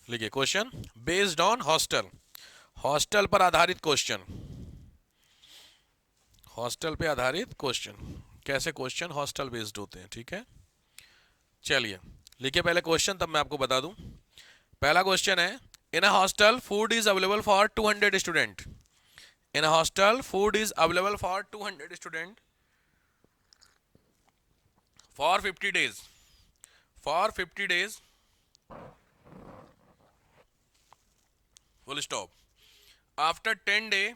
लिखिए question based on hostel, hostel पर आधारित क्वेश्चन, हॉस्टल पे आधारित क्वेश्चन, कैसे क्वेश्चन हॉस्टल बेस्ड होते हैं, ठीक है। चलिए लिखिए पहले क्वेश्चन, तब मैं आपको बता दूं। पहला क्वेश्चन है, in a hostel food is available for 200 student, in a hostel food is available for 200 student for 50 days, for 50 days, full stop. After 10 day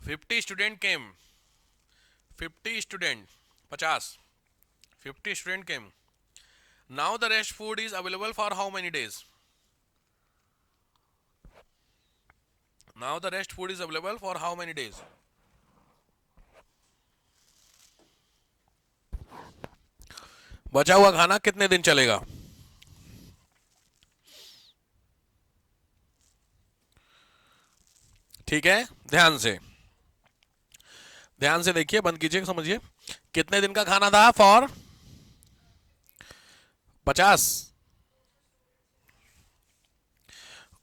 50 student came, 50 student 50, 50 student came. Now the rest food is available for how many days, now the rest food is available for how many days. बचा हुआ खाना कितने दिन चलेगा। ठीक है, ध्यान से देखिए, बंद कीजिए, समझिए। कितने दिन का खाना था फॉर 50।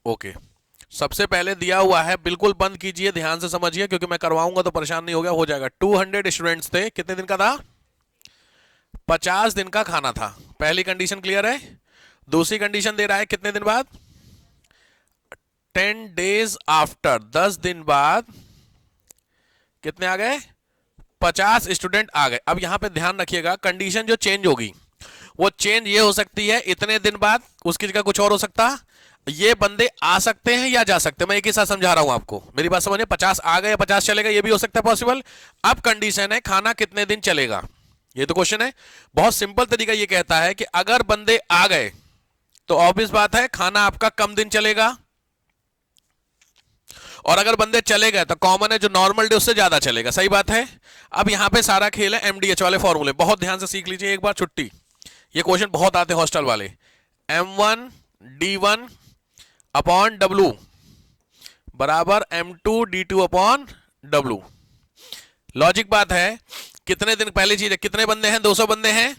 ओके, सबसे पहले दिया हुआ है, बिल्कुल बंद कीजिए, ध्यान से समझिए, क्योंकि मैं करवाऊंगा तो परेशान नहीं हो गया, हो जाएगा। 200 स्टूडेंट्स थे, कितने दिन का था, 50 दिन का खाना था। पहली कंडीशन क्लियर है। दूसरी कंडीशन दे रहा है कितने दिन बाद, 10 days आफ्टर, 10 दिन बाद कितने आ गए, 50 स्टूडेंट आ गए। अब यहां पे ध्यान रखिएगा, कंडीशन जो चेंज होगी वो चेंज ये हो सकती है, इतने दिन बाद उसकी जगह कुछ और हो सकता, ये बंदे आ सकते हैं या जा सकते हैं। मैं एक ही साथ समझा रहा हूं आपको, मेरी बात समझिए। 50 आ गए या 50 चलेगा, ये भी हो सकता है पॉसिबल। अब कंडीशन है खाना कितने दिन चलेगा, ये तो क्वेश्चन है। बहुत सिंपल तरीका ये कहता है कि अगर बंदे आ गए तो ऑब्वियस बात है खाना आपका कम दिन चलेगा, और अगर बंदे चले गए तो कॉमन है जो नॉर्मल डे उससे ज्यादा चलेगा। सही बात है। अब यहां पे सारा खेल है एमडीएच वाले फॉर्मूले, बहुत ध्यान से सीख लीजिए एक बार, छुट्टी। ये क्वेश्चन बहुत आते हैं हॉस्टल वाले। M1 D1 अपॉन W बराबर M2 D2 upon W। Logic बात है, कितने दिन, पहली चीज है कितने बंदे हैं, 200 बंदे हैं।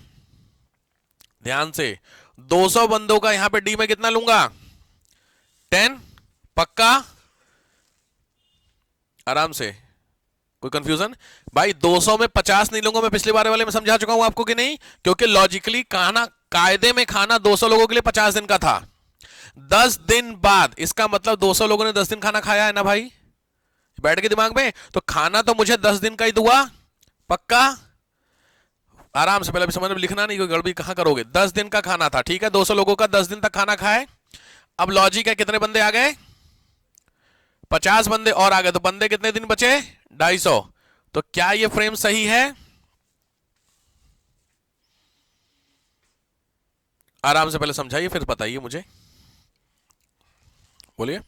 ध्यान से, 200 बंदों का यहां पे डी में कितना लूंगा, 10, पक्का, आराम से, कोई कंफ्यूजन। भाई 200 में 50 नहीं लूंगा, मैं पिछली बार वाले में समझा चुका हूं आपको कि नहीं, क्योंकि लॉजिकली खाना, कायदे में खाना 200 लोगों के लिए 50 दिन का था। 10 दिन बाद, इसका मतलब 200 लोगों ने 10 दिन खाना खाया है ना भाई, बैठ के दिमाग में, तो खाना तो मुझे 10 दिन का ही दूंगा, पक्का। आराम से, पहले अभी समझ में, लिखना नहीं, कोई गड़बड़ी कहां करोगे। 10 दिन का खाना था, ठीक है, 200 लोगों का 10 दिन तक खाना खाए। अब लॉजिक है, कितने बंदे आ गए, 50 बंदे और आ गए, तो बंदे कितने दिन बचे, 250। तो क्या ये फ्रेम सही है, आराम से पहले समझाइए फिर बताइए मुझे, बोलिए,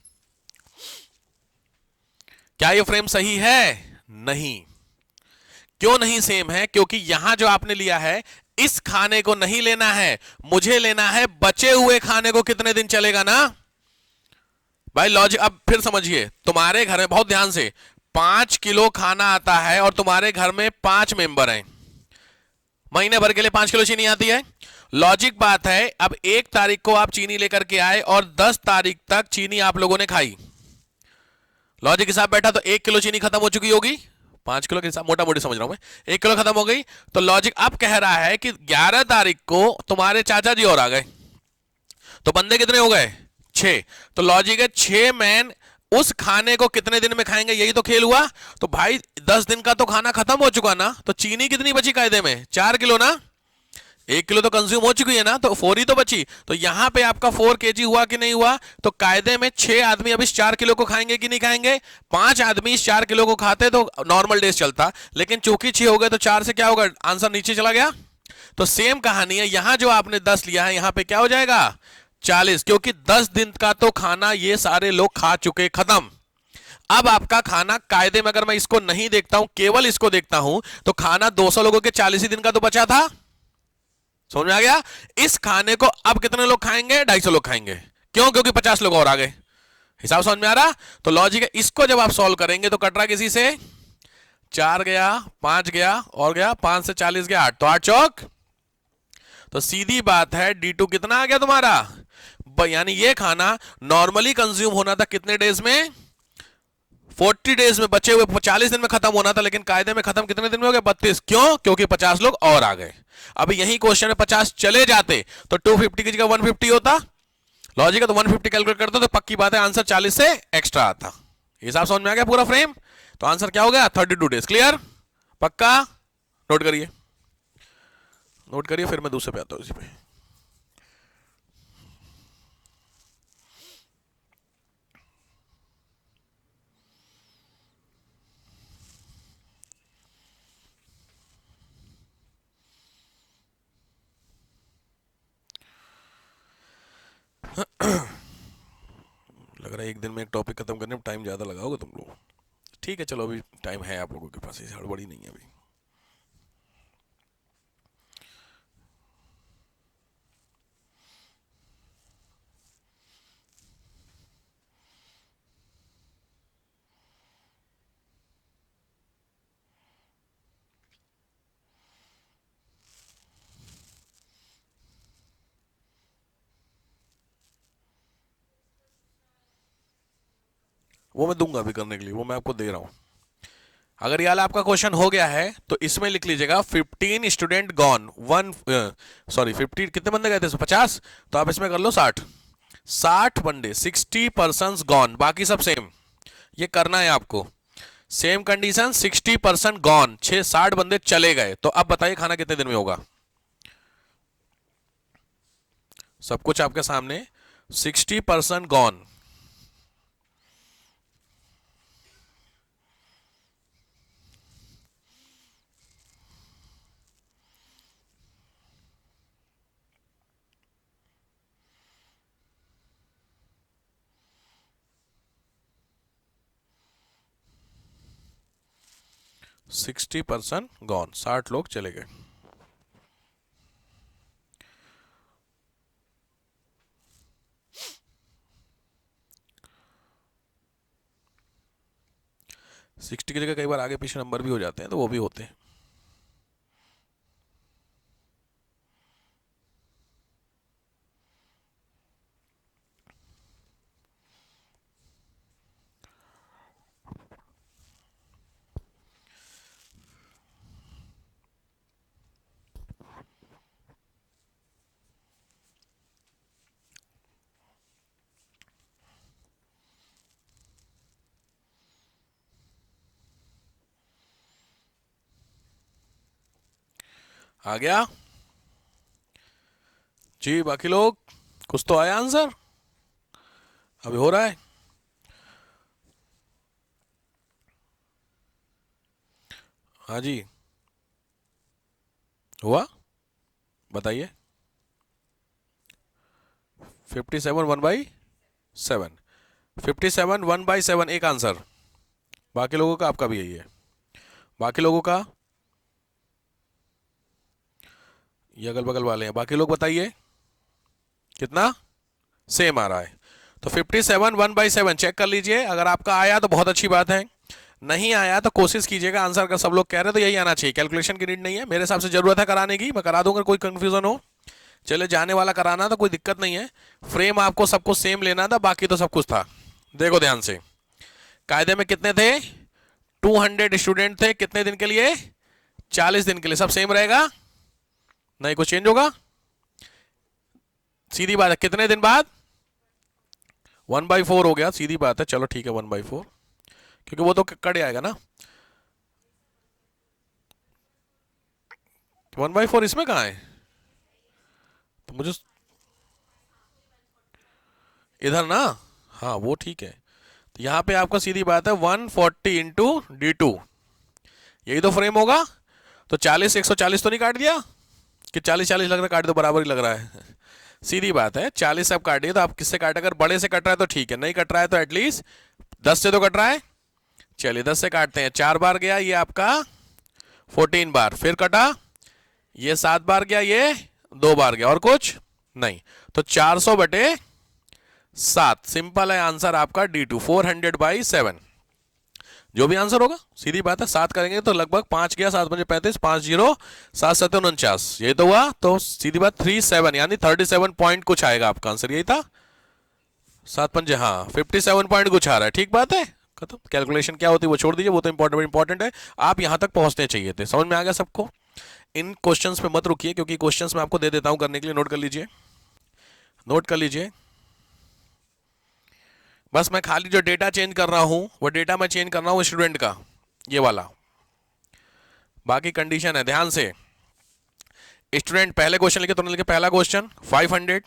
क्या ये फ्रेम सही है, नहीं। क्यों नहीं सेम है, क्योंकि यहां जो आपने लिया है, इस खाने को नहीं लेना है, मुझे लेना है बचे हुए खाने को कितने दिन चलेगा ना भाई। लॉजिक अब फिर समझिए, तुम्हारे घर में, बहुत ध्यान से, 5 किलो खाना आता है और तुम्हारे घर में 5 मेंबर हैं, महीने भर के लिए 5 किलो चीनी आती है। लॉजिक बात है, अब 1 तारीख को आप चीनी लेकर के आए और 10 तारीख तक चीनी आप लोगों ने खाई, लॉजिक के साथ बैठा तो 1 किलो चीनी खत्म हो चुकी होगी, 5 किलो के हिसाब मोटा मोटी समझ रहा हूं मैं, 1 किलो खत्म हो गई। तो लॉजिक अब कह रहा है कि 11 तारीख को तुम्हारे चाचा जी और आ गए, तो बंदे कितने हो गए, 6। तो लॉजिक है 6 मैन उस खाने को कितने दिन में खाएंगे, यही तो खेल हुआ। तो भाई 10 दिन का तो खाना खत्म हो चुका ना, तो चीनी कितनी बची कायदे में, 4 किलो ना, 1 किलो तो कंज्यूम हो चुकी है ना, तो 4 ही तो बची। तो यहां पे आपका 4 kg हुआ कि नहीं हुआ, तो कायदे में 6 आदमी अब इस 4 किलो को खाएंगे कि नहीं खाएंगे, 5 आदमी इस 4 किलो को खाते तो नॉर्मल डेज चलता, लेकिन चूंकि 6 हो गए तो 4 से क्या होगा, आंसर नीचे चला गया। तो सेम कहानी है, यहां जो आपने 10 लिया है, यहां पे क्या हो जाएगा, 40, क्योंकि 10 दिन का तो खाना ये सारे लोग खा चुके, खत्म। अब आपका खाना कायदे में, अगर मैं इसको नहीं देखता हूं, केवल इसको देखता हूं, तो खाना 200 लोगों के 40 ही दिन का तो बचा था, समझ में आ गया। इस खाने को अब कितने लोग खाएंगे, 250 लोग खाएंगे, क्यों, क्योंकि 50 लोग और आ गए। हिसाब समझ में आ रहा। तो लॉजिक है, इसको जब आप सॉल्व करेंगे तो कट रहा किसी से, 4 गया, 5 गया और गया, 5 से 40 गया 8, तो 8 चौक, तो सीधी बात है D2 कितना आ गया तुम्हारा, यानी ये खाना नॉर्मली कंज्यूम होना था कितने डेज में, 40 डेज में, बचे हुए 40 दिन में खत्म होना था, लेकिन कायदे में खत्म कितने दिन में हो गया, 32। क्यों? क्योंकि 50 लोग और आ गए। अभी यही क्वेश्चन में 50 चले जाते तो 250 की जगह 150 होता, लॉजिक है, तो 150 कैलकुलेट करते तो पक्की बात है आंसर 40 से एक्स्ट्रा आता। हिसाब समझ में आ गया पूरा फ्रेम? तो आंसर क्या हो गया, 32 डेज। क्लियर? पक्का? नोट करिए, नोट करिए, फिर मैं दूसरे पे आता हूं इसी पे। लग रहा है एक दिन में एक टॉपिक खत्म करने में टाइम ज्यादा लगाओगे तुम लोग। ठीक है चलो, अभी टाइम है आप लोगों के पास, इसे हड़बड़ी नहीं है अभी। वो मैं दूंगा अभी करने के लिए, वो मैं आपको दे रहा हूं। अगर यार आपका क्वेश्चन हो गया है तो इसमें लिख लीजिएगा 15 स्टूडेंट गॉन, 50 कितने बंदे गए थे, 50, तो आप इसमें कर लो 60 बंदे, 60 पर्सन गॉन, बाकी सब सेम। ये करना है आपको, सेम कंडीशन, 60% गॉन, 60 बंदे चले गए, तो अब बताइए खाना कितने दिन में होगा। सब कुछ आपके सामने, 60% गॉन, सिक्सटी परसेंट गॉन, 60 लोग चले गए। सिक्सटी की जगह कई बार आगे पीछे नंबर भी हो जाते हैं, तो वो भी होते हैं। आ गया जी? बाकी लोग कुछ तो आया आंसर, अभी हो रहा है। हाँ जी, हुआ, बताइए। 57 1/7, 57 1/7 एक आंसर। बाकी लोगों का, आपका भी यही है, बाकी लोगों का, ये अगल बगल वाले हैं, बाकी लोग बताइए कितना, सेम आ रहा है। तो 57 1/7 चेक कर लीजिए, अगर आपका आया तो बहुत अच्छी बात है, नहीं आया तो कोशिश कीजिएगा आंसर का, सब लोग कह रहे हैं तो यही आना चाहिए, कैलकुलेशन की नीड नहीं है, मेरे हिसाब से जरूरत है कराने की, मैं करा दूंगा, कोई कंफ्यूजन हो चले जाने वाला कराना तो कोई दिक्कत नहीं है। फ्रेम आपको सब कुछ सेम लेना था, बाकी तो सब कुछ था। देखो ध्यान से, कायदे में कितने थे, 200 स्टूडेंट थे, कितने दिन के लिए, 40 दिन के लिए, सब सेम रहेगा, नहीं कुछ चेंज होगा, सीधी बात है। कितने दिन बाद, 1/4 हो गया, सीधी बात है, चलो ठीक है 1/4, क्योंकि वो तो कट आएगा ना, 1/4 इसमें कहाँ है, तो मुझे इधर ना, हाँ वो ठीक है, तो यहां पे आपका सीधी बात है 140 इंटू D2, यही तो फ्रेम होगा। तो 40 140 तो नहीं काट दिया कि 40 40 लग रहा है, काट दो बराबर ही लग रहा है, सीधी बात है 40 अब काटिए, तो आप किससे काटे, अगर बड़े से कट रहा है तो ठीक है, नहीं कट रहा है तो एटलीस्ट 10 से तो कट रहा है। चलिए 10 से काटते हैं, 4 बार गया ये आपका 14 बार, फिर कटा ये 7 बार गया, ये 2 बार गया, और कुछ नहीं, तो 400/7, सिंपल है आंसर आपका D2, 400/7। जो भी आंसर होगा, सीधी बात है। 7 करेंगे तो लगभग 5 गया, 7 पंजे 35, 5 0 7 7 49, यही तो हुआ। तो सीधी बात 37 यानी 37 पॉइंट कुछ आएगा आपका आंसर, यही था। 7 पंजे हाँ 57 पॉइंट कुछ आ रहा है, ठीक बात है, खत्म। कैलकुलेशन क्या होती है वो छोड़ दीजिए, वो तो इंपॉर्टेंट है। आप यहां तक पहुंचने चाहिए थे। समझ में आ गया सबको? इन क्वेश्चंस पे मत रुकिए, क्योंकि क्वेश्चंस मैं आपको दे देता हूं करने के लिए। नोट कर लीजिए, नोट कर लीजिए। बस मैं खाली जो डेटा चेंज कर रहा हूं वो डेटा मैं चेंज कर रहा हूं स्टूडेंट का, ये वाला। बाकी कंडीशन है, ध्यान से। स्टूडेंट पहले क्वेश्चन लिखे, तुरंत लिखे। पहला क्वेश्चन 500,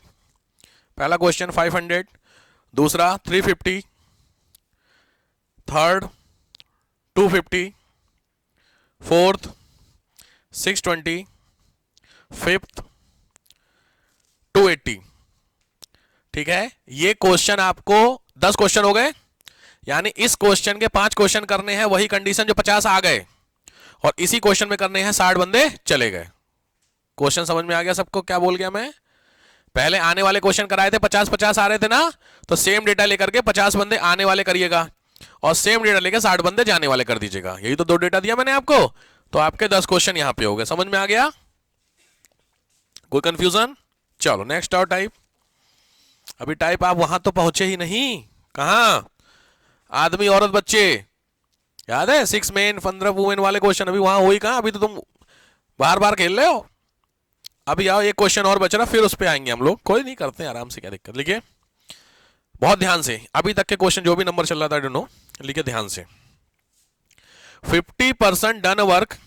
पहला क्वेश्चन 500, दूसरा 350, थर्ड 250, फोर्थ 620, फिफ्थ 280। ठीक है, ये क्वेश्चन आपको 10 क्वेश्चन हो गए, यानी इस क्वेश्चन के 5 क्वेश्चन करने हैं, वही कंडीशन जो 50 आ गए, और इसी क्वेश्चन में करने हैं 60 बंदे चले गए। क्वेश्चन समझ में आ गया सबको? क्या बोल गया मैं? पहले आने वाले क्वेश्चन कराए थे, 50-50 आ रहे थे ना, तो सेम डेटा लेकर के 50 बंदे आने वाले करिएगा और सेम डेटा लेकर 60 बंदे जाने वाले कर दीजिएगा। यही तो 2 डेटा दिया मैंने आपको, तो आपके 10 क्वेश्चन यहां पे हो गए। समझ में आ गया? कोई कंफ्यूजन? चलो नेक्स्ट और टाइप। अभी टाइप आप वहां तो पहुंचे ही नहीं। कहां? आदमी औरत बच्चे, याद है 6 मेन 15 वुमेन वाले क्वेश्चन, अभी वहां हो ही कहां? अभी तो तुम बार बार खेल रहे हो। अभी आओ, एक क्वेश्चन और बच रहा, फिर उस पर आएंगे हम लोग। कोई नहीं, करते हैं आराम से, क्या दिक्कत। लिखिए बहुत ध्यान से, अभी तक के क्वेश्चन जो भी नंबर चल रहा था, डोंट नो, लिखिए ध्यान से। 50% done work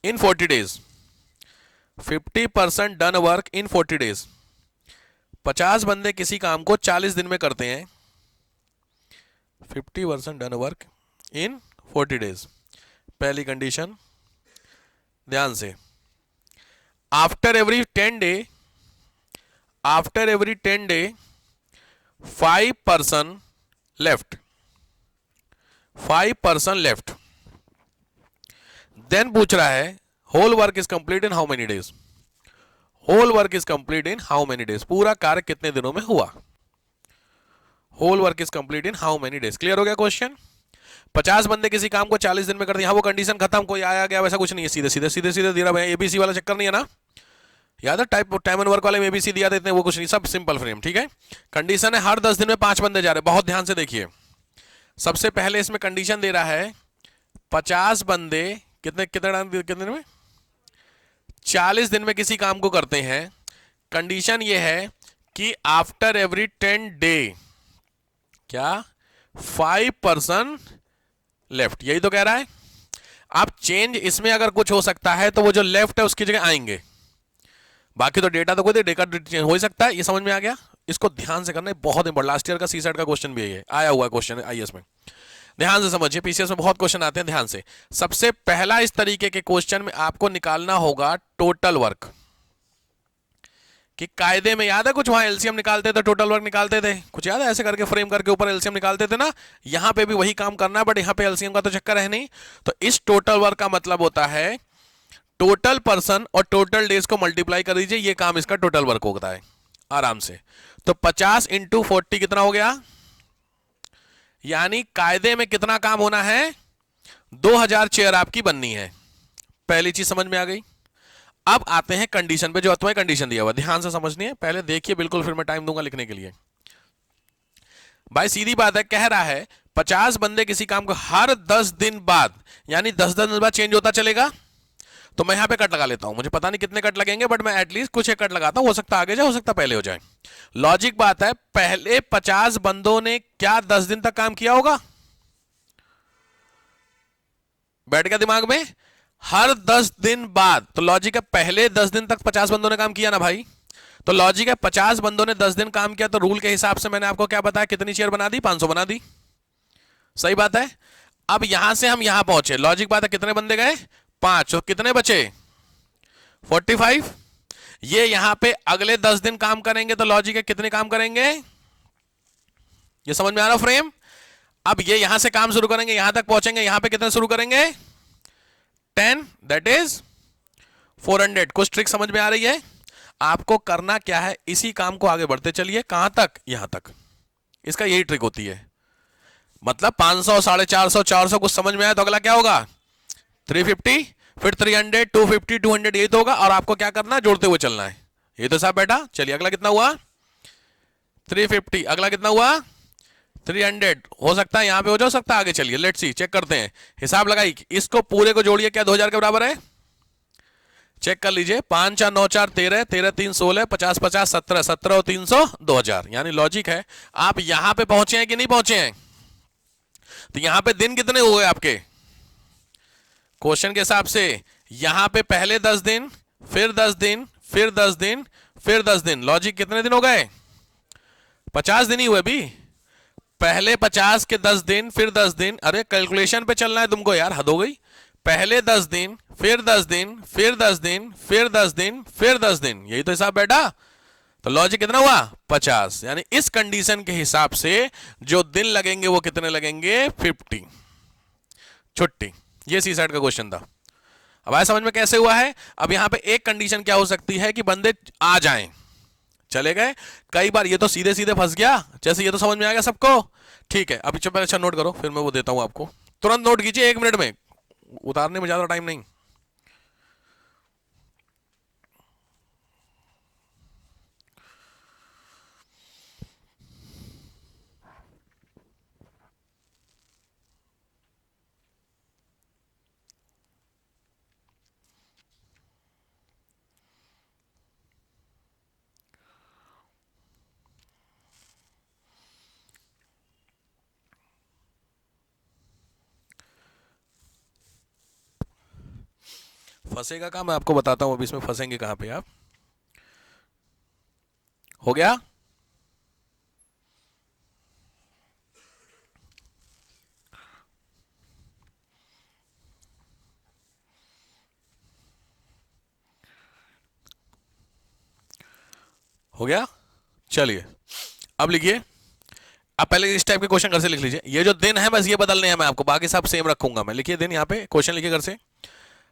in 40 days, 50% done work in 40 days. 50 बंदे किसी काम को 40 दिन में करते हैं। 50% डन वर्क इन 40 डेज। पहली कंडीशन, ध्यान से। After every 10 day, after every 10 day 5% left, 5% left. Then पूछ रहा है whole work is complete in how many days, whole work is complete in how many days. पूरा कार्य कितने दिनों में हुआ? Whole work is complete in how many days. Clear हो गया क्वेश्चन? 50 बंदे किसी काम को 40 दिन में करते हैं, यहां वो कंडीशन खत्म, कोई आया गया वैसा कुछ नहीं है, सीधे सीधे सीधे सीधे दे रहा है। एबीसी वाला चक्कर नहीं है ना, याद है? टाइम एंड वर्क वाले में एबीसी दिया देते हैं, वो कुछ नहीं, सब सिंपल फ्रेम। ठीक है, कंडीशन है हर 10 दिन में 5 बंदे जा रहे हैं। बहुत ध्यान से देखिए, सबसे पहले इसमें कंडीशन दे रहा है 50 बंदे कितने कितने दिन में? 40 दिन में किसी काम को करते हैं। कंडीशन ये है कि आफ्टर एवरी 10 डे क्या 5% लेफ्ट, यही तो कह रहा है। अब चेंज इसमें अगर कुछ हो सकता है तो वो जो लेफ्ट है उसकी जगह आएंगे, बाकी तो डेटा तो कोई डेटा चेंज हो ही सकता है। ये समझ में आ गया? इसको ध्यान से करना है, बहुत इंपॉर्टेंट। लास्ट ईयर का सीसेट का क्वेश्चन भी है, आया हुआ क्वेश्चन आईएएस में। ध्यान से समझिए, पीसीएस में बहुत क्वेश्चन आते हैं, ध्यान से। सबसे पहला इस तरीके के क्वेश्चन में आपको निकालना होगा टोटल वर्क। कि कायदे में याद है कुछ, वहां एलसीएम निकालते थे, टोटल वर्क निकालते थे, कुछ याद है? ऐसे करके फ्रेम करके ऊपर एलसीएम निकालते थे ना। यहां पे भी वही काम करना है, बट यहां पे एलसीएम का तो चक्कर है नहीं। तो इस टोटल वर्क का मतलब होता है टोटल पर्सन और टोटल डेज को मल्टीप्लाई कर दीजिए, ये काम इसका टोटल वर्क होता है आराम से। तो 50 × 40 कितना हो गया? यानी कायदे में कितना काम होना है? 2000 चेयर आपकी बननी है। पहली चीज समझ में आ गई। अब आते हैं कंडीशन पे, जो तुम्हें कंडीशन दिया हुआ, ध्यान से समझनी है। पहले देखिए बिल्कुल, फिर मैं टाइम दूंगा लिखने के लिए। भाई सीधी बात है, कह रहा है 50 बंदे किसी काम को हर 10 दिन बाद, यानी 10-10 दिन बाद चेंज होता चलेगा। तो मैं यहां पे कट लगा लेता हूं, मुझे पता नहीं कितने कट लगेंगे, बट मैं एटलीस्ट कुछ एक कट लगाता हूं। हो सकता आगे जाए, हो सकता पहले हो जाए। लॉजिक बात है, पहले 50 बंदों ने क्या 10 दिन तक काम किया होगा? बैठ गया दिमाग में? हर 10 दिन बाद, तो लॉजिक है पहले 10 दिन तक 50 बंदों ने काम किया ना भाई। तो लॉजिक है 50 बंदों ने 10 दिन काम किया, तो रूल के हिसाब से मैंने आपको क्या बताया, कितनी चेयर बना दी? 500 बना दी। सही बात है। अब यहां से हम यहां पहुंचे, लॉजिक बात है, कितने बंदे गए? 5। तो कितने बचे? 45। ये यहां पे अगले 10 दिन काम करेंगे, तो लॉजिक है कितने काम करेंगे? ये समझ में आ रहा फ्रेम? अब ये यहां से काम शुरू करेंगे, यहां तक पहुंचेंगे, यहां पे कितने शुरू करेंगे? 10, दैट इज 400। कुछ ट्रिक समझ में आ रही है? आपको करना क्या है, इसी काम को आगे बढ़ते चलिए। कहां तक? यहां तक। इसका यही ट्रिक होती है। मतलब 500, 450, 400 कुछ समझ में आया तो अगला क्या होगा 350, फिर 300, 250, 200 ये तो होगा, और आपको क्या करना है जोड़ते हुए चलना है। ये तो साहब बेटा, चलिए अगला कितना हुआ 350, अगला कितना हुआ 300, हो सकता है यहां पे हो जा सकता है आगे, चलिए लेट्स सी चेक करते हैं, हिसाब लगाई, इसको पूरे को जोड़िए क्या 2000 के बराबर है, चेक कर लीजिए, 5 4 9 4 13, 13 3 16, 50 50 17, 17 और 300 2000, यानी लॉजिक है। आप यहां पे पहुंचे हैं कि नहीं पहुंचे हैं, तो यहां पे दिन कितने हुए आपके क्वेश्चन के हिसाब से, यहां पे पहले 10 दिन, फिर 10 दिन, फिर 10 दिन, फिर 10 दिन, लॉजिक कितने दिन हो गए 50 दिन ही हुए भी, पहले 50 के 10 दिन, फिर 10 दिन, अरे कैलकुलेशन पे चलना है तुमको यार, हद हो गई, पहले 10 दिन, फिर 10 दिन, फिर 10 दिन, फिर 10 दिन, फिर 10 दिन, यही तो हिसाब बैठा, तो लॉजिक कितना हुआ 50, यानी इस कंडीशन के हिसाब से जो दिन लगेंगे वो कितने लगेंगे 50, छुट्टी। ये सी साइड का क्वेश्चन था। अब आया समझ में कैसे हुआ है। अब यहां पे एक कंडीशन क्या हो सकती है कि बंदे आ जाएं, चले गए, कई बार ये तो सीधे सीधे फंस गया, जैसे ये तो समझ में आ गया सबको, ठीक है। अभी चुप अच्छा नोट करो, फिर मैं वो देता हूं आपको, तुरंत नोट कीजिए, 1 मिनट में, उतारने में ज्यादा टाइम नहीं। फंसेगा कहां मैं आपको बताता हूं, अभी इसमें फंसेंगे कहां पे आप, हो गया हो गया, चलिए अब लिखिए। अब पहले इस टाइप के क्वेश्चन घर से लिख लीजिए, ये जो दिन है बस ये बदलने हैं, मैं आपको बाकी सब सेम रखूंगा मैं। लिखिए दिन, यहाँ पे क्वेश्चन लिखिए घर से,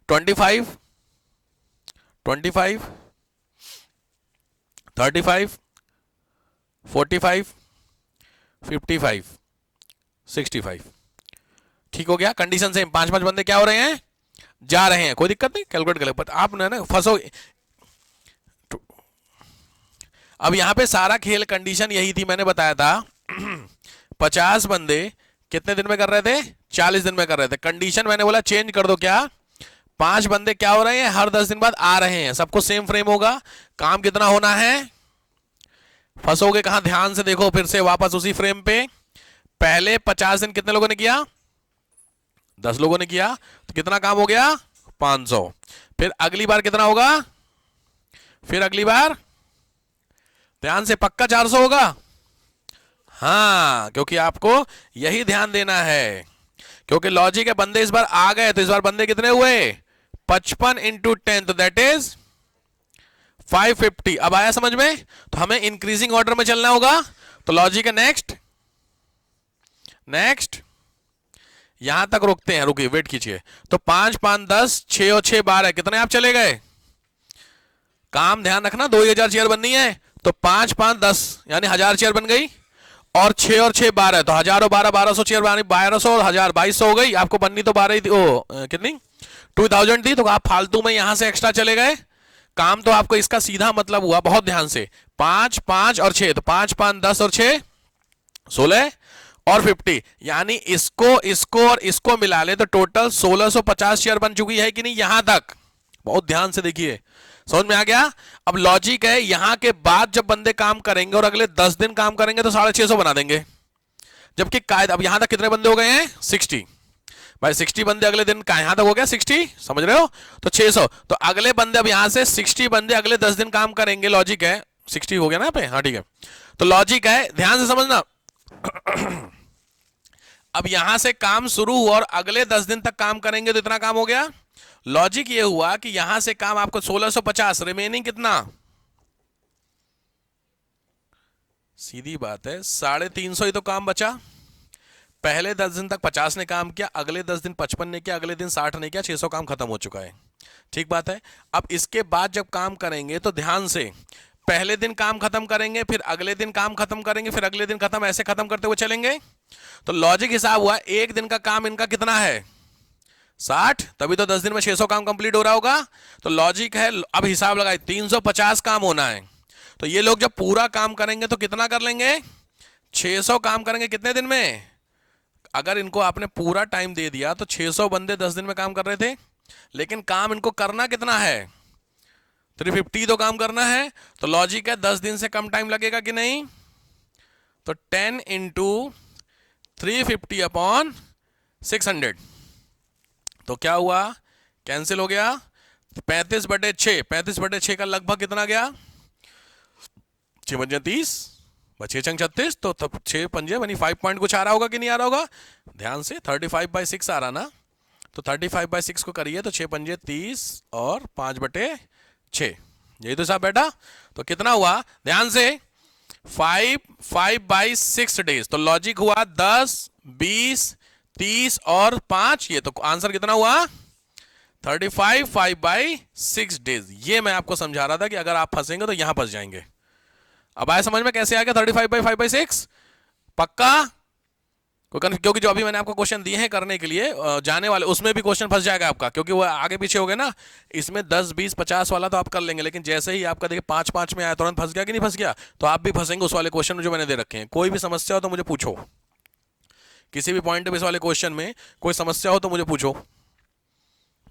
25, 25, 35, 45, 55, 65, ठीक हो गया। कंडीशन सेम, 5 5 बंदे क्या हो रहे हैं जा रहे हैं, कोई दिक्कत नहीं, कैलकुलेट कर ले, बट आप ना फंसो। अब यहां पे सारा खेल कंडीशन यही थी, मैंने बताया था 50 बंदे कितने दिन में कर रहे थे 40 दिन में कर रहे थे, कंडीशन मैंने बोला चेंज कर दो, क्या 5 बंदे क्या हो रहे हैं हर 10 दिन बाद आ रहे हैं, सबको सेम फ्रेम होगा, काम कितना होना है, फंसोगे कहां ध्यान से देखो, फिर से वापस उसी फ्रेम पे, पहले 50 दिन कितने लोगों ने किया 10 लोगों ने किया, तो कितना काम हो गया 500, फिर अगली बार कितना होगा, फिर अगली बार ध्यान से पक्का 400 होगा, हाँ क्योंकि आपको यही ध्यान देना है, क्योंकि लॉजिक है बंदे इस बार आ गए, तो इस बार बंदे कितने हुए 55 इंटू 10, तो दैट इज 550। अब आया समझ में, तो हमें इंक्रीजिंग ऑर्डर में चलना होगा, तो लॉजिक है नेक्स्ट, नेक्स्ट, यहां तक रोकते हैं, रुकिए वेट कीजिए, तो 5 5 10, 6 और 6 12, कितने आप चले गए, काम ध्यान रखना 2000 चेयर बननी है, तो 5 5 10 यानी 1000 चेयर बन गई, और 6 और 6 12, तो 1000 और 12 1200 चेयर बनी, 1200 और 1000 2200 हो गई, आपको बननी तो 12 ही थी, कितनी 2000 थी, तो आप फालतू में यहां से एक्स्ट्रा चले गए, काम तो आपको इसका सीधा मतलब हुआ, बहुत ध्यान से 5 5 और 6, तो 5 5 10 और 6 16 और 50, यानी इसको इसको और इसको मिला ले तो टोटल 1650 शेयर बन चुकी है कि नहीं, यहां तक बहुत ध्यान से देखिए, समझ में आ गया। अब लॉजिक है यहां के बाद जब बंदे काम करेंगे और अगले 10 दिन काम करेंगे तो 650 बना देंगे, जबकि कायद अब यहां तक कितने बंदे हो गए हैं 60, भाई 60 बंदे अगले दिन का यहां तक हो गया 60, समझ रहे हो, तो 600, तो अगले बंदे अब यहां से 60 बंदे अगले 10 दिन काम करेंगे, लॉजिक है 60 हो गया ना पे, हाँ ठीक है, तो लॉजिक है ध्यान से समझना अब यहां से काम शुरू हुआ और अगले 10 दिन तक काम करेंगे तो इतना काम हो गया, लॉजिक ये हुआ कि यहां से काम आपको 1650, रिमेनिंग कितना, सीधी बात है 350 ही तो काम बचा, पहले 10 दिन तक 50 ने काम किया, अगले 10 दिन 55 ने किया, अगले दिन 60 ने किया, 600 काम खत्म हो चुका है, ठीक बात है। अब इसके बाद जब काम करेंगे तो ध्यान से पहले दिन काम खत्म करेंगे, फिर अगले दिन काम खत्म करेंगे, फिर अगले दिन खत्म, ऐसे खत्म करते हुए चलेंगे, तो लॉजिक हिसाब हुआ एक दिन का काम इनका कितना है 60, तभी तो 10 दिन में 600 काम कंप्लीट हो रहा होगा। तो लॉजिक है, अब हिसाब लगाए 350 काम होना है। तो ये लोग जब पूरा काम करेंगे तो कितना कर लेंगे 600 काम करेंगे कितने दिन में। अगर इनको आपने पूरा टाइम दे दिया तो 600 बंदे 10 दिन में काम कर रहे थे, लेकिन काम इनको करना कितना है 350 तो काम करना है। तो लॉजिक है 10 दिन से कम टाइम लगेगा कि नहीं। तो 10 इंटू 350 अपॉन 600, तो क्या हुआ कैंसिल हो गया। 35/6, 35/6 का लगभग कितना गया 6 पंजे 30, 6 छंग 36, तो तब 6 पंजे यानी 5 पॉइंट कुछ आ रहा होगा कि नहीं आ रहा होगा। ध्यान से 35/6 आ रहा ना, तो 35/6 को करिए तो 6 पंजे 30 और 5/6, यही तो साहब बेटा। तो कितना हुआ ध्यान से 5/6 डेज। तो लॉजिक हुआ 10, 20, 30 और 5, ये तो आंसर कितना हुआ 35 5/6 डेज। ये मैं आपको समझा रहा था कि अगर आप फंसेंगे तो यहां फंस जाएंगे। अब आया समझ में कैसे आ गया 35/5/6 पक्का। क्योंकि जो अभी मैंने आपको क्वेश्चन दिए हैं करने के लिए जाने वाले, उसमें भी क्वेश्चन फंस जाएगा आपका, क्योंकि वो आगे पीछे हो गए ना। इसमें 10, 20, 50 वाला तो आप कर लेंगे, लेकिन जैसे ही आपका देखिए 5-5 में आया तुरंत फंस गया कि नहीं फंस गया, तो आप भी फंसेंगे उस वाले क्वेश्चन में जो मैंने दे रखे हैं। कोई भी समस्या हो तो मुझे पूछो, किसी भी पॉइंट बेस वाले क्वेश्चन में कोई समस्या हो तो मुझे पूछो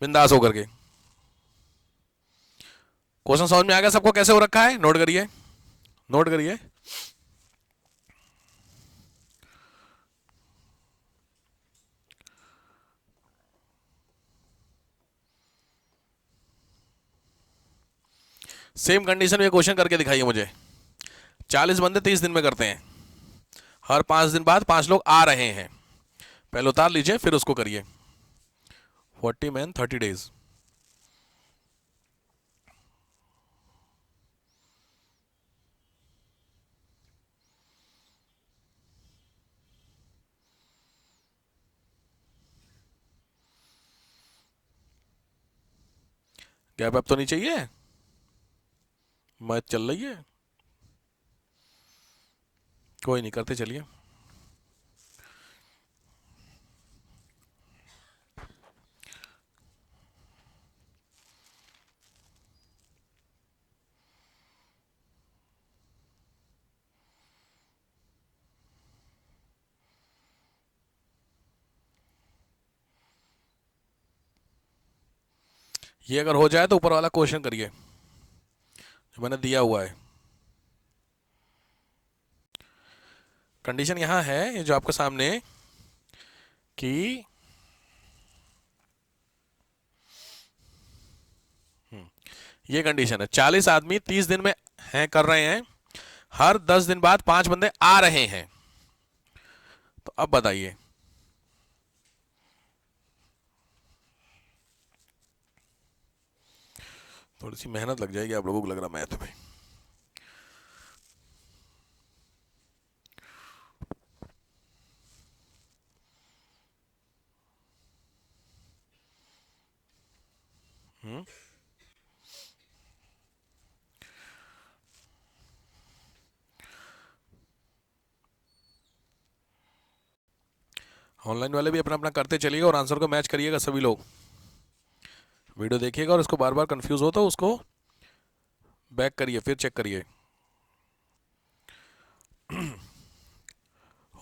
बिंदास होकर के। क्वेश्चन समझ में आ गया सबको कैसे हो रखा है, नोट करिए नोट करिए। सेम कंडीशन में क्वेश्चन करके दिखाइए मुझे। 40 बंदे 30 दिन में करते हैं, हर 5 दिन बाद 5 लोग आ रहे हैं। पहले उतार लीजिए फिर उसको करिए। 40 मैन 30 डेज। गैप अप तो नहीं चाहिए, मैच चल रही है, कोई नहीं करते चलिए। ये अगर हो जाए तो ऊपर वाला क्वेश्चन करिए जो मैंने दिया हुआ है। कंडीशन यहां है ये जो आपके सामने कि ये कंडीशन है 40 आदमी 30 दिन में हैं कर रहे हैं, हर 10 दिन बाद 5 बंदे आ रहे हैं। तो अब बताइए थोड़ी सी मेहनत लग जाएगी आप लोगों को लग रहा मैथ में। ऑनलाइन वाले भी अपना अपना करते चलिएगा और आंसर को मैच करिएगा सभी लोग। वीडियो देखिएगा और उसको बार बार कंफ्यूज हो तो उसको बैक करिए फिर चेक करिए।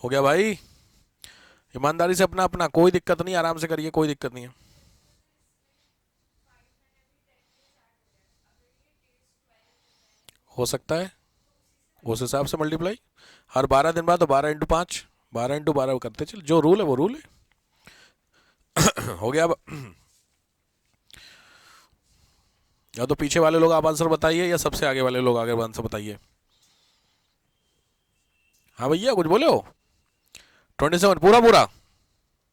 हो गया भाई, ईमानदारी से अपना अपना, कोई दिक्कत नहीं, आराम से करिए, कोई दिक्कत नहीं है। हो सकता है उस हिसाब से मल्टीप्लाई हर 12 दिन बाद, तो 12 × 5, 12 × 12 करते चल, जो रूल है वो रूल है। हो गया। अब या तो पीछे वाले लोग आप आंसर बताइए या सबसे आगे वाले लोग आगे आंसर बताइए। हाँ भैया कुछ बोले हो 27 पूरा पूरा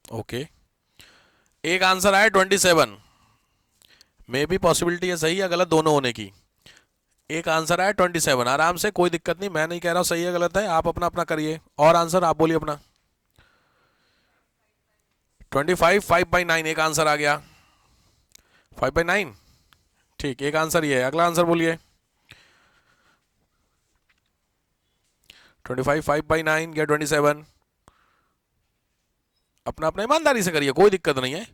ओके। एक आंसर आया 27, मे भी पॉसिबिलिटी है सही या गलत दोनों होने की। एक आंसर आया 27, आराम से कोई दिक्कत नहीं, मैं नहीं कह रहा हूं सही है गलत है, आप अपना अपना करिए। और आंसर आप बोलिए अपना। 25 5/9 एक आंसर आ गया 5/9, ठीक एक आंसर ये है। अगला आंसर बोलिए 25 5/9 या 27। अपना अपना ईमानदारी से करिए, कोई दिक्कत नहीं है,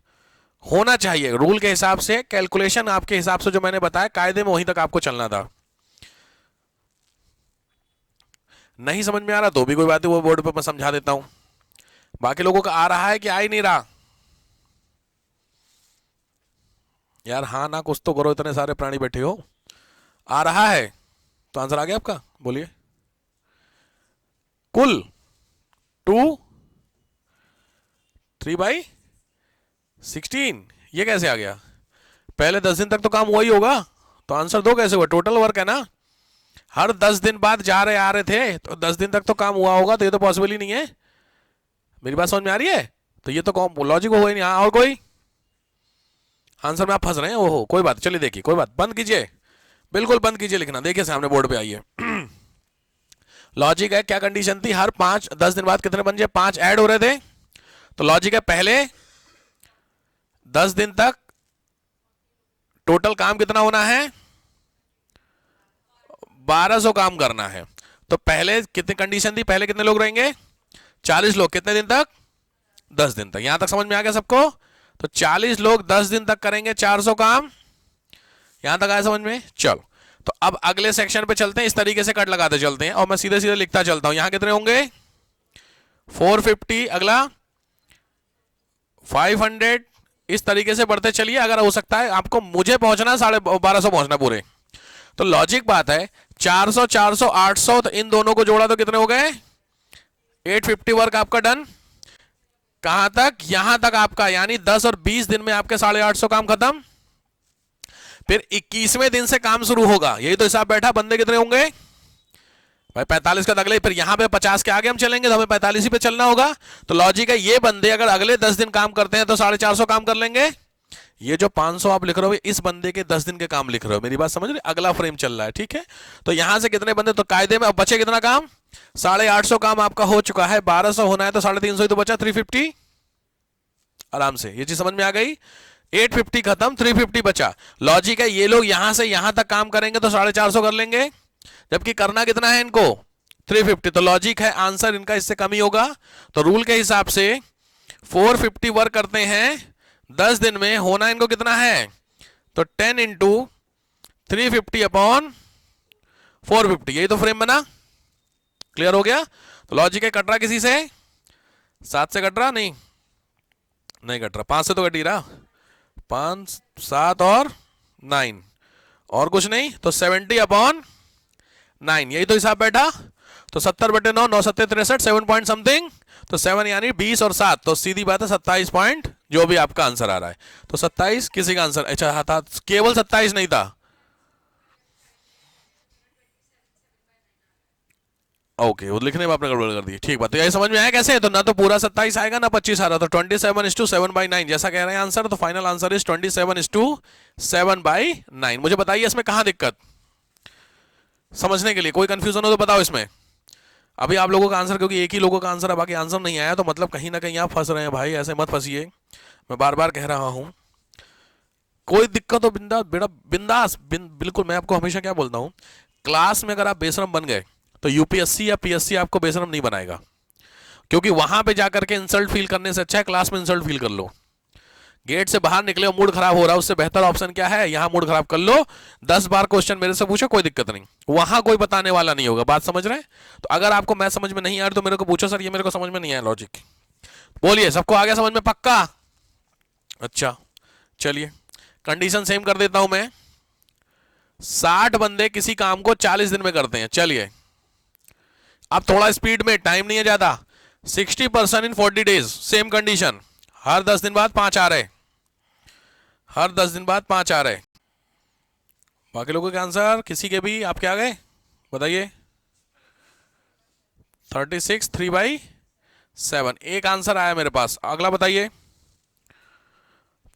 होना चाहिए रूल के हिसाब से, कैलकुलेशन आपके हिसाब से जो मैंने बताया कायदे में वहीं तक आपको चलना था। नहीं समझ में आ रहा तो भी कोई बात नहीं, वो बोर्ड पे मैं समझा देता हूं। बाकी लोगों का आ रहा है कि आ ही नहीं रहा? यार हाँ ना कुछ तो करो, इतने सारे प्राणी बैठे हो। आ रहा है तो आंसर आ गया आपका, बोलिए। कुल 2 3/16, ये कैसे आ गया? पहले 10 दिन तक तो काम हुआ ही होगा, तो आंसर 2 कैसे हुआ? टोटल वर्क है ना, हर 10 दिन बाद जा रहे आ रहे थे, तो 10 दिन तक तो काम हुआ होगा, तो ये तो पॉसिबल ही नहीं है। मेरी बात समझ में आ रही है? तो ये तो लॉजिक हो ही नहीं। हाँ और कोई आंसर में आप फंस रहे हैं? ओहो कोई बात, चलिए देखिए, कोई बात, बंद कीजिए, बिल्कुल बंद कीजिए लिखना, देखिए सामने बोर्ड पे आइए। लॉजिक है, क्या कंडीशन थी? हर 10 दिन बाद कितने बन जाए? 5 ऐड हो रहे थे, तो लॉजिक है पहले 10 दिन तक टोटल काम कितना होना है? 1200 काम करना है। तो पहले कितनी कंडीशन थी? पहले कितने लोग रहेंगे? 40 लोग। कितने दिन तक? 10 दिन तक। यहां तक समझ में आ गया सबको? तो 40 लोग 10 दिन तक करेंगे 400 काम। यहां तक आया समझ में? चलो, तो अब अगले सेक्शन पे चलते हैं, इस तरीके से कट लगाते चलते हैं और मैं सीधे सीधे लिखता चलता हूं। यहां कितने होंगे? 450, अगला 500, इस तरीके से बढ़ते चलिए। अगर हो सकता है आपको, मुझे पहुंचना 1250 पहुंचना पूरे, तो लॉजिक बात है 400 400 800, तो इन दोनों को जोड़ा तो कितने हो गए? 850 वर्क आपका डन। कहां तक? यहां तक आपका, यानी 10 और 20 दिन में आपके 850 काम खत्म। फिर 21वें दिन से काम शुरू होगा, यही तो हिसाब बैठा। बंदे कितने होंगे भाई? 45 का अगले, फिर यहां पे 50 के आगे हम चलेंगे तो हमें 45 ही पे चलना होगा। तो लॉजिक है, ये बंदे अगर अगले 10 दिन काम करते हैं तो 450 काम कर लेंगे। ये जो 500 आप लिख रहे हो, इस बंदे के 10 दिन के काम लिख रहे हो, मेरी बात समझ रहे? अगला फ्रेम चल रहा है, ठीक है? तो यहां से कितने बंदे, तो कायदे में अब बचे कितना काम? 850 काम आपका हो चुका है, 1200 होना है तो 350 ही तो बचा, 350 आराम से। ये चीज समझ में आ गई? 850 खत्म, 350 बचा। लॉजिक है, ये लोग यहां से यहां तक काम करेंगे तो 450 कर लेंगे, जबकि करना कितना है इनको? 350। तो लॉजिक है आंसर इनका इससे कम ही होगा। तो रूल के हिसाब से 450 वर्क करते हैं 10 दिन में, होना इनको कितना है? तो 10 इंटू 350 अपॉन 450, यही तो फ्रेम बना। क्लियर हो गया? तो लॉजिक है, कट रहा किसी से? 7 से कट रहा? नहीं नहीं कट रहा। 5 से तो कट ही रहा, 5 7 और 9, और कुछ नहीं, तो 70 अपॉन 9, यही तो हिसाब बैठा। तो 70/9, 9 7 63, 7 पॉइंट समथिंग, तो 7 यानी 20 और 7, तो सीधी बात है 27 पॉइंट, जो भी आपका आंसर आ रहा है। तो 27 किसी का आंसर, अच्छा था, केवल 27 नहीं था। ओके, वो लिखने में आपने गड़बड़ कर दी, ठीक बात। तो यही समझ में आया कैसे? तो ना तो पूरा 27 आएगा ना 25 आ रहा, तो 27:7/9 जैसा कह रहे हैं आंसर। तो फाइनल आंसर इज 27:7/9। मुझे बताइए इसमें कहां दिक्कत, समझने के लिए कोई कंफ्यूजन हो तो बताओ इसमें। अभी आप लोगों का आंसर, क्योंकि एक ही लोगों का आंसर है, बाकी आंसर नहीं आया, तो मतलब कहीं ना कहीं आप फंस रहे हैं भाई, ऐसे मत फंसिए, मैं बार बार कह रहा हूं। कोई दिक्कत हो बिंदास बेटा, बिंदास बिल्कुल। मैं आपको हमेशा क्या बोलता हूं, क्लास में अगर आप बेशरम बन गए तो यूपीएससी या पीएससी आपको बेशरम नहीं बनाएगा, क्योंकि वहां पे जाकर के इंसल्ट फील करने से अच्छा है क्लास में इंसल्ट फील कर लो। गेट से बाहर निकले और मूड खराब हो रहा है, उससे बेहतर ऑप्शन क्या है? यहां मूड खराब कर लो, 10 बार क्वेश्चन मेरे से पूछो, कोई दिक्कत नहीं, वहां कोई बताने वाला नहीं होगा। बात समझ रहे हैं? तो अगर आपको मैं समझ में नहीं आ रही तो मेरे को पूछो, सर ये मेरे को समझ में नहीं आया लॉजिक। बोलिए, सबको आ गया समझ में? पक्का? अच्छा चलिए, कंडीशन सेम कर देता हूं मैं। 60 बंदे किसी काम को 40 दिन में करते हैं। चलिए अब थोड़ा स्पीड में, टाइम नहीं है ज्यादा। 60% इन 40 डेज, सेम कंडीशन, हर 10 दिन बाद 5 आ रहे, हर 10 दिन बाद 5 आ रहे। बाकी लोगों के आंसर किसी के भी आपके आ गए? बताइए। 36 3/7, एक आंसर आया मेरे पास, अगला बताइए।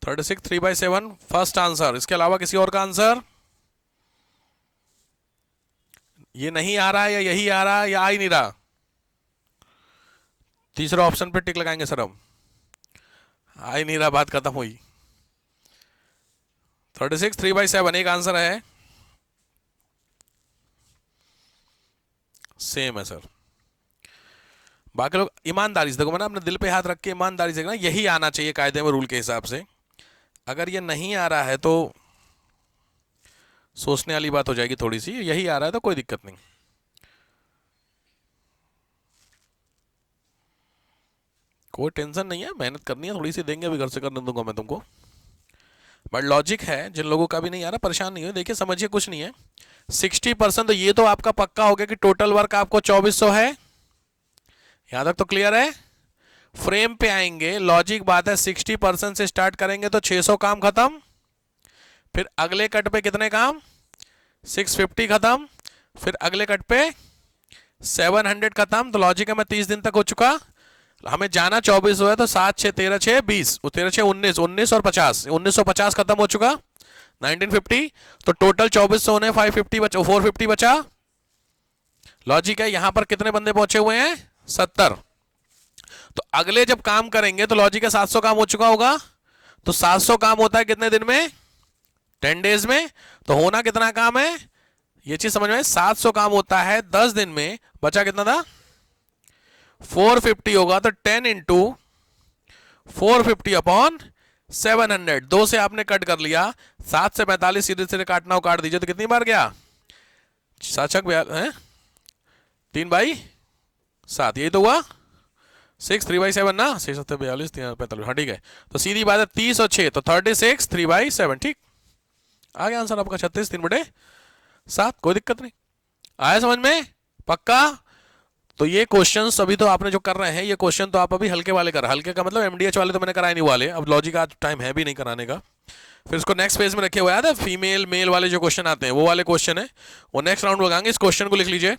36 3/7 फर्स्ट आंसर, इसके अलावा किसी और का आंसर? ये नहीं आ रहा है या यही आ रहा है या आ ही नहीं रहा? तीसरा ऑप्शन पे टिक लगाएंगे सर हम। आ ही नहीं रहा, बात खत्म हुई। 36 3/7 एक आंसर है, सेम है सर। बाकी लोग ईमानदारी से देखो, मैंने अपने दिल पे हाथ रख के ईमानदारी से देखना, यही आना चाहिए कायदे में, रूल के हिसाब से। अगर ये नहीं आ रहा है तो सोचने वाली बात हो जाएगी थोड़ी सी। यही आ रहा है तो कोई दिक्कत नहीं। कोई टेंशन नहीं है, मेहनत करनी है थोड़ी सी, देंगे भी घर से करने दूंगा मैं तुमको। बट लॉजिक है, जिन लोगों का भी नहीं आ रहा परेशान नहीं हो, देखिए समझिए कुछ नहीं है। 60% तो ये तो आपका पक्का हो गया कि टोटल वर्क आपको 2400 है। यहां तक तो क्लियर है। फ्रेम पे आएंगे, लॉजिक बात है, 60% से स्टार्ट करेंगे तो 600 काम खत्म। फिर अगले कट पे कितने काम, 650 खत्म। फिर अगले कट पे 700 खत्म। तो लॉजिक है मैं 30 दिन तक हो चुका। हमें जाना 24 है तो 7 6 13 6 20, 13 6 19, 19 और 50, 1950 खत्म हो चुका। 1950 तो टोटल 2400 होने, 550 बचा, 450 बचा। लॉजिक है यहां पर कितने बंदे पहुंचे हुए हैं, 70। तो अगले जब काम करेंगे तो लॉजिक है 700 काम हो चुका होगा। तो 700 काम होता है कितने दिन में, 10 डेज में। तो होना कितना काम है, ये चीज समझ में, 700 काम होता है 10 दिन में। बचा कितना था, 450 होगा। तो 10 इंटू 450 अपॉन 700, 2 से आपने कट कर लिया। 7 से 45 सीधे सीधे काटना हो काट दीजिए। तो कितनी बार गया, 3/7, यही तो हुआ 6, 3/7 ना, 6 7 42 45, हाँ ठीक है। तो सीधी बात है 30 और 6 तो 36, 3/7, ठीक आ गया आंसर आपका 36 3/7। कोई दिक्कत नहीं, आया समझ में, पक्का। तो ये क्वेश्चन अभी तो आपने जो कर रहे हैं, ये क्वेश्चन तो आप अभी हल्के वाले कर, हल्के का मतलब एमडीएच वाले तो मैंने कराए नहीं वाले। अब लॉजिक आज टाइम है भी नहीं कराने का। फिर इसको नेक्स्ट पेज में रखे हुए, याद है फीमेल मेल वाले जो क्वेश्चन आते हैं वो वाले क्वेश्चन है, वो नेक्स्ट राउंड लगाएंगे। इस क्वेश्चन को लिख लीजिए।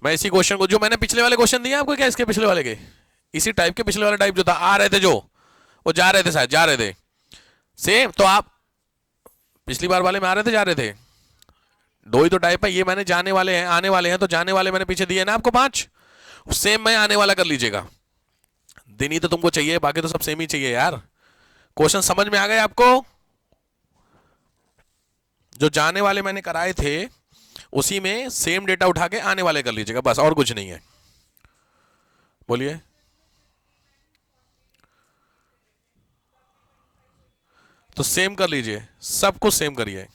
मैं इसी क्वेश्चन को, जो मैंने पिछले वाले क्वेश्चन दिए आपको, क्या इसके पिछले वाले के इसी टाइप के, पिछले वाले टाइप जो था आ रहे थे, जो वो जा रहे थे, शायद जा रहे थे सेम। तो आप पिछली बार वाले में आ रहे थे, जा रहे थे, दो ही तो टाइप है। ये मैंने जाने वाले हैं, आने वाले हैं, तो जाने वाले मैंने पीछे दिए ना आपको 5, सेम मैं आने वाला कर लीजिएगा। दिन ही तो तुमको चाहिए, बाकी तो सब सेम ही चाहिए यार। क्वेश्चन समझ में आ गए आपको, जो जाने वाले मैंने कराए थे उसी में सेम डेटा उठा के आने वाले कर लीजिएगा, बस और कुछ नहीं है। बोलिए। तो सेम कर लीजिए, सब कुछ सेम करिए।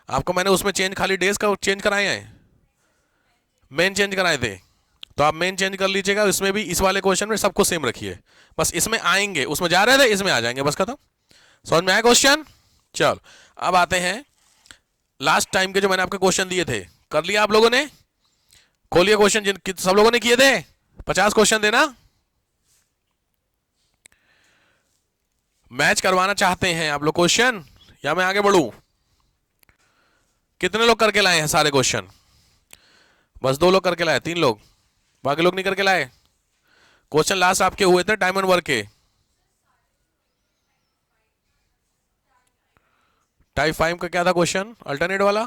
आपको मैंने उसमें चेंज खाली डेज का चेंज कराए हैं, मेन चेंज कराए थे, तो आप मेन चेंज कर लीजिएगा। इसमें भी इस वाले क्वेश्चन में सब कुछ सेम रखिए, बस इसमें आएंगे, उसमें जा रहे थे इसमें आ जाएंगे, बस खत्म। समझ में आया क्वेश्चन। चलो अब आते हैं लास्ट टाइम के जो मैंने आपके क्वेश्चन दिए थे, कर लिया आप लोगों ने, खोलिए क्वेश्चन जिन सब लोगों ने किए थे। 50 क्वेश्चन देना, मैच करवाना चाहते हैं आप लोग क्वेश्चन, या मैं आगे बढ़ूं। कितने लोग करके लाए हैं सारे क्वेश्चन, बस 2 लोग करके लाए, 3 लोग, बाकी लोग नहीं करके लाए। क्वेश्चन लास्ट आपके हुए थे टाइम एंड वर्क के, टाइप 5 का क्या था क्वेश्चन, अल्टरनेट वाला।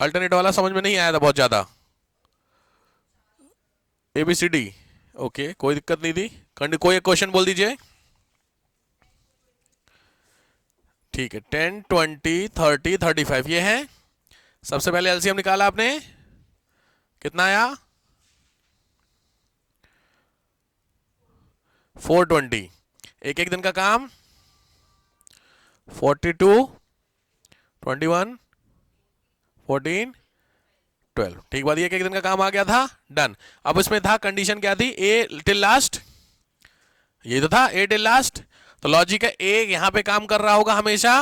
अल्टरनेट वाला समझ में नहीं आया था बहुत ज्यादा, ABCD, ओके कोई दिक्कत नहीं थी। कोई एक क्वेश्चन बोल दीजिए, ठीक है। 10 20 30 35 ये है। सबसे पहले एलसीएम निकाला आपने, कितना आया, 420। एक एक दिन का काम, 42 21 14 12, ठीक बात, एक एक दिन का काम आ गया था, डन। अब इसमें था कंडीशन क्या थी, ए टिल लास्ट, ये तो था ए टिल लास्ट। तो लॉजिक है ए यहां पे काम कर रहा होगा हमेशा।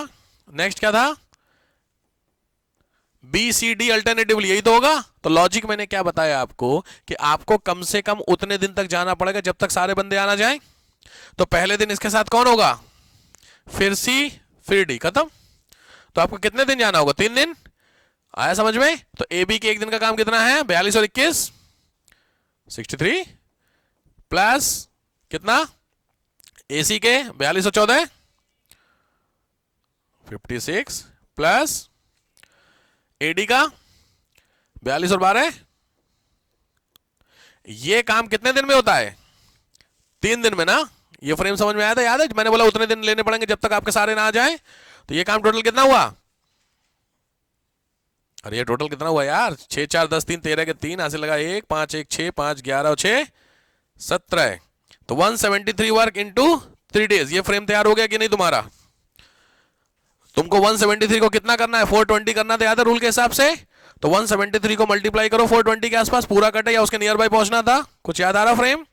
नेक्स्ट क्या था, BCD अल्टरनेटिवली, यही तो होगा। तो लॉजिक मैंने क्या बताया आपको कि आपको कम से कम उतने दिन तक जाना पड़ेगा जब तक सारे बंदे आना जाए। तो पहले दिन इसके साथ कौन होगा, फिर C फिर D, खत्म। तो आपको कितने दिन जाना होगा, 3 दिन। आया समझ में। तो AB के एक दिन का काम कितना है, 42 और 21 63, प्लस कितना, AC के 42 और 14 56, प्लस AD का 42 और 12। ये काम कितने दिन में होता है, 3 दिन में ना। ये फ्रेम समझ में आया था, याद है मैंने बोला उतने दिन लेने पड़ेंगे जब तक आपके सारे ना आ जाए। तो ये काम टोटल कितना हुआ, अरे ये टोटल कितना हुआ यार, 6 4 10 3 13 के 3 ऐसे लगा 1 5 1 6 5 11 और 6 17। तो 173 वर्क इनटू 3 डेज। ये फ्रेम तैयार हो गया कि नहीं तुम्हारा? तुमको 173 को कितना करना है, 420 करना था, याद है रूल के हिसाब से? तो 173 को मल्टीप्लाई करो 420 के आसपास, पूरा कटे या उसके नियर बाय पहुंचना था। कुछ याद आ रहा फ्रेम?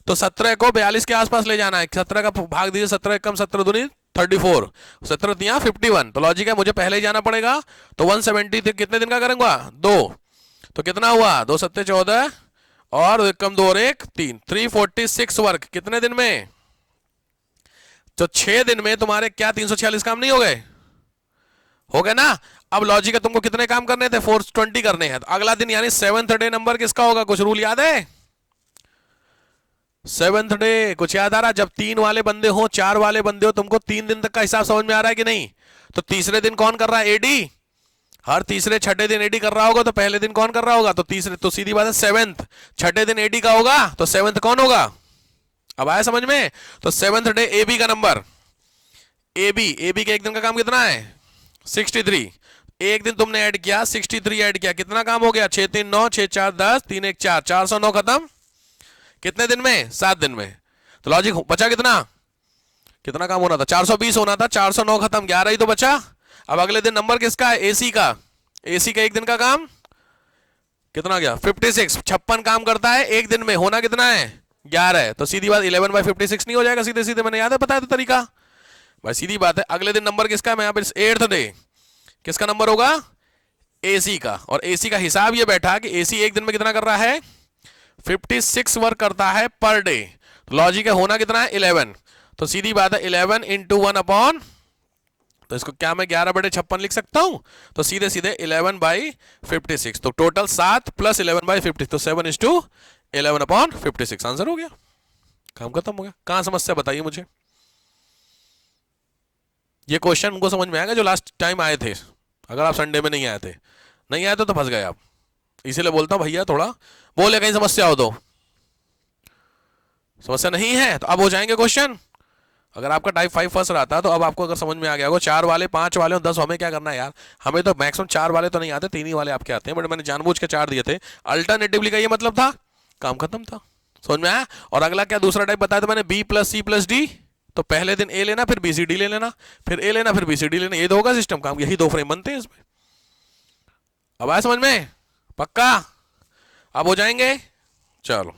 तो 17 को 42 के आसपास ले जाना है। 17 का भाग दीजिए, 17 कम 17 दूनी 34, 17 तिया 51। तो लॉजिक है मुझे पहले ही जाना पड़ेगा। तो 170 कितने दिन का करूंगा? 2। तो कितना हुआ? 2 7 14 और 1 कम 2 और 1 3, 346 वर्क कितने दिन में? तो 6 दिन में तुम्हारे क्या 346 काम नहीं हो गए? हो गए ना। अब लॉजिक है तुमको कितने काम करने थे? 420 करने हैं। तो अगला दिन यानी 7th डे नंबर किसका होगा? कुछ रूल याद है? 7th डे कुछ याद आ रहा? जब 3 वाले बंदे हो, 4 वाले बंदे हो, तुमको 3 दिन तक का हिसाब समझ में आ रहा है कि नहीं? तो तीसरे दिन कौन कर रहा है? एडी। हर तीसरे छठे दिन एडी कर रहा होगा, तो पहले दिन कौन कर रहा होगा? तो तीसरे, तो सीधी बात है 7th। छठे दिन एडी का होगा तो 7th कौन होगा? अब आया समझ में? तो 7th डे एबी का नंबर, एबी के एक दिन का काम कितना है? 63। एक दिन तुमने ऐड किया, 63 ऐड किया, कितना काम हो गया? 6 3 9 6 4 10 3 1 4, 409 खत्म। कितने दिन में? 7 दिन में। तो लॉजिक बचा कितना? कितना काम होना था? 420 होना था, 409 खत्म, 11 ही तो बचा। अब अगले दिन नंबर किसका है? एसी का। एसी का एक दिन का काम कितना गया? 56। 56 काम करता है एक दिन में, होना कितना है? 11। तो सीधी बात 11/56 नहीं हो जाएगा सीधे सीधे? मैंने याद है बताया था तरीका भाई, सीधी बात है। अगले दिन नंबर किसका है? मैं यहाँ पे 8th डे किसका नंबर होगा? एसी का। और एसी का हिसाब ये बैठा कि एसी एक दिन में कितना कर रहा है? 56 वर्क करता है पर डे। तो लॉजिक है होना कितना है? 11। तो सीधी बात है 11 इंटू 1 अपॉन, तो इसको क्या मैं 11/56 लिख सकता हूं? तो सीधे सीधे 11/56। तो टोटल 7 प्लस 11/56, तो 7:11/56 आंसर हो गया। काम खत्म हो गया। कहां समस्या बताइए मुझे। ये क्वेश्चन उनको समझ में आएगा जो लास्ट टाइम आए थे। अगर आप संडे में नहीं आए थे, नहीं आए तो फंस गए आप। इसीलिए बोलता हूं भैया थोड़ा बोले, कहीं समस्या हो तो। समस्या नहीं है तो अब हो जाएंगे क्वेश्चन। अगर आपका टाइप 5 फंस रहा था तो अब आपको अगर समझ में आ गया होगा, 4 वाले 5 वाले और 10, हमें क्या करना है यार? हमें तो मैक्सिमम 4 वाले तो नहीं आते, 3 ही वाले आपके आते हैं, बट मैंने जानबूझ के 4 दिए थे। अल्टरनेटिवली का ये मतलब था, काम खत्म था। समझ में आया? और अगला क्या दूसरा टाइप बताया था मैंने? B plus C plus D. तो पहले दिन ए लेना, फिर बीसीडी ले लेना, फिर ए लेना, फिर बीसीडी लेना। ये तो होगा सिस्टम काम। यही 2 फ्रेम बनते हैं इसमें। अब आया समझ में? पक्का? अब हो जाएंगे। चलो।